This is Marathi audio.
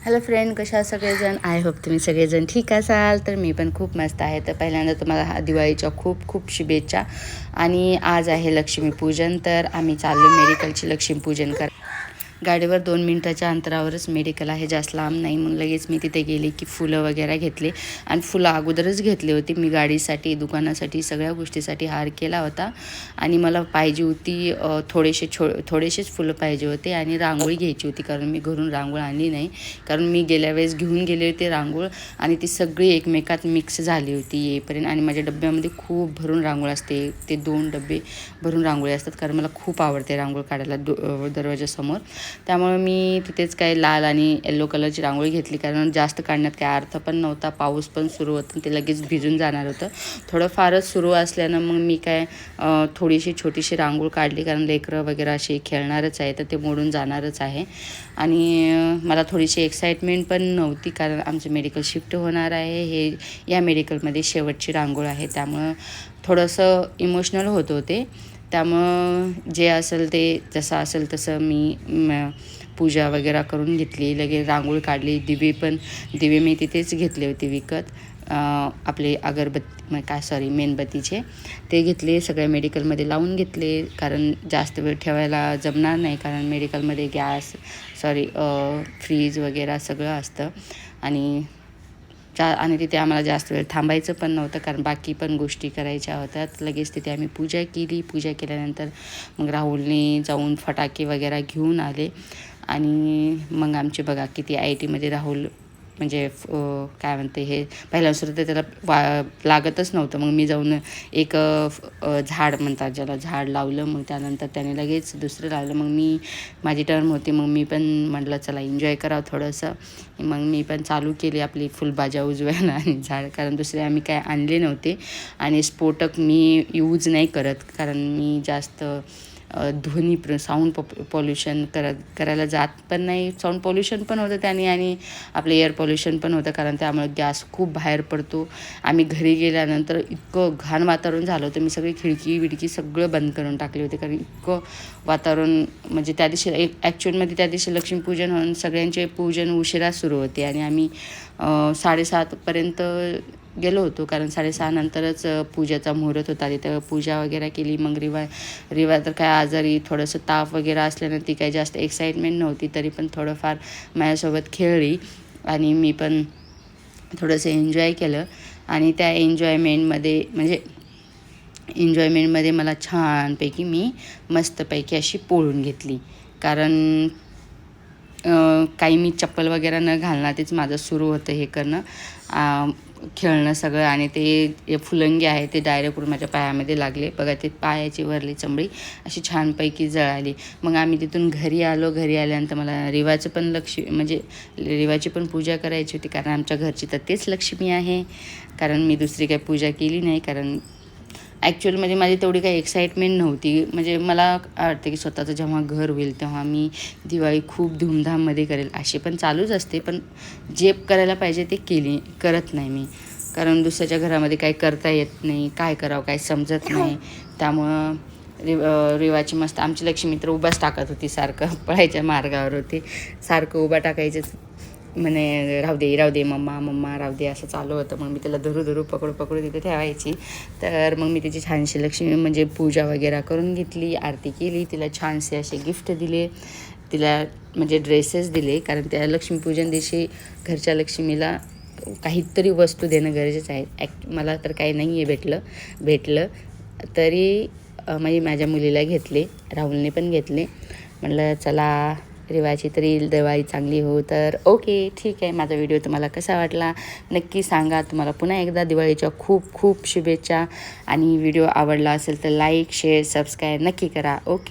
हॅलो फ्रेंड, कशा सगळेजण? आय होप तुम्ही सगळेजण ठीक असाल. तर मी पण खूप मस्त आहे. तर पहिल्यांदा तुम्हाला दिवाळीच्या खूप खूप शुभेच्छा. आणि आज आहे लक्ष्मीपूजन, तर आम्ही चाललो मेडिकलची लक्ष्मीपूजन गाडीवर 2 मिनिटाच्या अंतरावरच मेडिकल आहे, जास्त लांब नाही. मग लगेच मी तिथे गेले की फुलं वगैरे घेतले. आणि फुलं अगोदरच घेतली होती मी, गाडीसाठी, दुकानासाठी, सगळ्या गोष्टीसाठी हार केला होता. आणि मला पाहिजे होती थोडेसेच फुलं पाहिजे होते. आणि रांगोळी घ्यायची होती, कारण मी घरून रांगोळी आणली नाही. कारण मी गेल्या वेळेस घेऊन गेले होते रांगोळ, आणि ती सगळी एकमेकात मिक्स झाली होती येईपर्यंत. आणि माझ्या डब्यामध्ये खूप भरून रांगोळी असते, ते 2 डबे भरून रांगोळी असतात, कारण मला खूप आवडते रांगोळी काढायला दरवाजासमोर. त्यामुळे मी तिथेच काय लाल आणि येलो कलरची रांगोळी घेतली, कारण जास्त काढण्यात काय अर्थ पण नव्हता. पाऊस पण सुरू होता, ते लगेच भिजून जाणार होतं. थोडंफारच सुरू असल्यानं मग मी काय थोडीशी छोटीशी रांगोळ काढली, कारण लेकरं वगैरे असे खेळणारच आहे, तर ते मोडून जाणारच आहे. आणि मला थोडीशी एक्साइटमेंट पण नव्हती, कारण आमचं मेडिकल शिफ्ट होणार आहे. हे या मेडिकलमध्ये शेवटची रांगोळ आहे, त्यामुळं थोडंसं इमोशनल होत होते. त्यामुळं जे असेल ते, जसं असेल तसं मी पूजा वगैरे करून घेतली. लगेच रांगोळी काढली. दिवे मी तिथेच घेतले होते विकत, आपले मेणबत्तीचे ते घेतले. सगळ्या मेडिकलमध्ये लावून घेतले, कारण जास्त वेळ ठेवायला जमणार नाही, कारण मेडिकलमध्ये फ्रीज वगैरे सगळं असतं. आणि तिथे आम्हाला जास्त वेळ थांबायचं पण नव्हतं, कारण बाकी पण गोष्टी करायच्या होत्या. लगेच तिथे आम्ही पूजा केली. पूजा केल्यानंतर मग राहुलने जाऊन फटाके वगैरे घेऊन आले. आणि मग आमचे बघा किती IT मध्ये राहुल, म्हणजे काय म्हणते, हे पहिल्यापासून तर त्याला लागतच नव्हतं. मग मी जाऊन एक झाड म्हणतात ज्याला, झाड लावलं. मग त्यानंतर त्याने लगेच दुसरं लावलं. मग माझी टर्न होती. मग मी पण म्हटलं चला एन्जॉय करावं थोडंसं. मग मी पण चालू केली आपली फुलबाजा उजवायला आणि झाड, कारण दुसरे आम्ही काय आणले नव्हते. आणि स्फोटक मी यूज नाही करत, कारण मी जास्त साऊंड पॉल्युशन करायला जात पण नाही. साऊंड पॉल्युशन पण होतं त्याने, आणि आपलं एअर पॉल्युशन पण होतं, कारण त्यामुळे गॅस खूप बाहेर पडतो. आम्ही घरी गेल्यानंतर इतकं घाण वातावरण झालं होतं. मी सगळी खिडकी सगळं बंद करून टाकले होते, कारण इतकं वातावरण, म्हणजे त्या दिवशी ॲक्च्युअलमध्ये त्या दिवशी लक्ष्मीपूजन होऊन सगळ्यांचे पूजन उशिरा सुरू होते. आणि आम्ही 7:30पर्यंत गेलो होतो, कारण 6:30 नंतरच पूजाचा मुहूर्त होता. तिथं पूजा वगैरे केली. मग रिवा तर काय आजारी, थोडंसं ताप वगैरे असल्यानं ती काही जास्त एक्साइटमेंट नव्हती, तरी पण थोडंफार माझ्यासोबत खेळली. आणि मी पण थोडंसं एन्जॉय केलं. आणि त्या एन्जॉयमेंटमध्ये मला छानपैकी मी मस्तपैकी अशी पोळून घेतली, कारण काही मी चप्पल वगैरे न घालणार, तेच माझं सुरू होतं हे करणं, खेळणं सगळं. आणि ते फुलंगी आहे ते डायरेक्ट माझ्या पायामध्ये लागले. बघा, ते पायाची वरली चमडी अशी छानपैकी जळाली. मग आम्ही तिथून घरी आलो. घरी आल्यानंतर मला रिवाची पण पूजा करायची होती, कारण आमच्या घरची तर तेच लक्ष्मी आहे. कारण मी दुसरी काही पूजा केली नाही, कारण ॲक्च्युअलमध्ये माझी तेवढी काही एक्साइटमेंट नव्हती. म्हणजे मला वाटतं की स्वतःचं जेव्हा घर होईल तेव्हा मी दिवाळी खूप धूमधाममध्ये करेल, अशी पण चालूच असते. पण जे करायला पाहिजे ते करत नाही मी, कारण दुसऱ्याच्या घरामध्ये काही करता येत नाही, काय करावं काय समजत नाही. त्यामुळं रिवाची मस्त आमची लक्ष्मी तर उभाच टाकत होती, सारखं पळायच्या मार्गावर होती, सारखं उभा टाकायचं, म्हणे राहू दे मम्मा राहू दे, असं चालू होतं. मग मी त्याला धरू पकडू तिथे ठेवायची. तर मग मी तिची छानशी लक्ष्मी म्हणजे पूजा वगैरे करून घेतली, आरती केली, तिला छानसे असे गिफ्ट दिले, तिला म्हणजे ड्रेसेस दिले, कारण त्या लक्ष्मीपूजन दिवशी घरच्या लक्ष्मीला काहीतरी वस्तू देणं गरजेचं आहे. मला तर काही नाही आहे भेटलं तरी म्हणजे माझ्या मुलीला घेतले, राहुलने पण घेतले. म्हटलं चला रिवाची तरी दिवाळी चांगली हो. तर ओके, ठीक आहे. माझा व्हिडिओ तुम्हाला कसा वाटला नक्की सांगा. तुम्हाला पुन्हा एकदा दिवाळीच्या खूप खूप शुभेच्छा. आणि व्हिडिओ आवडला असेल तर लाईक, शेअर, सबस्क्राईब नक्की करा. ओके.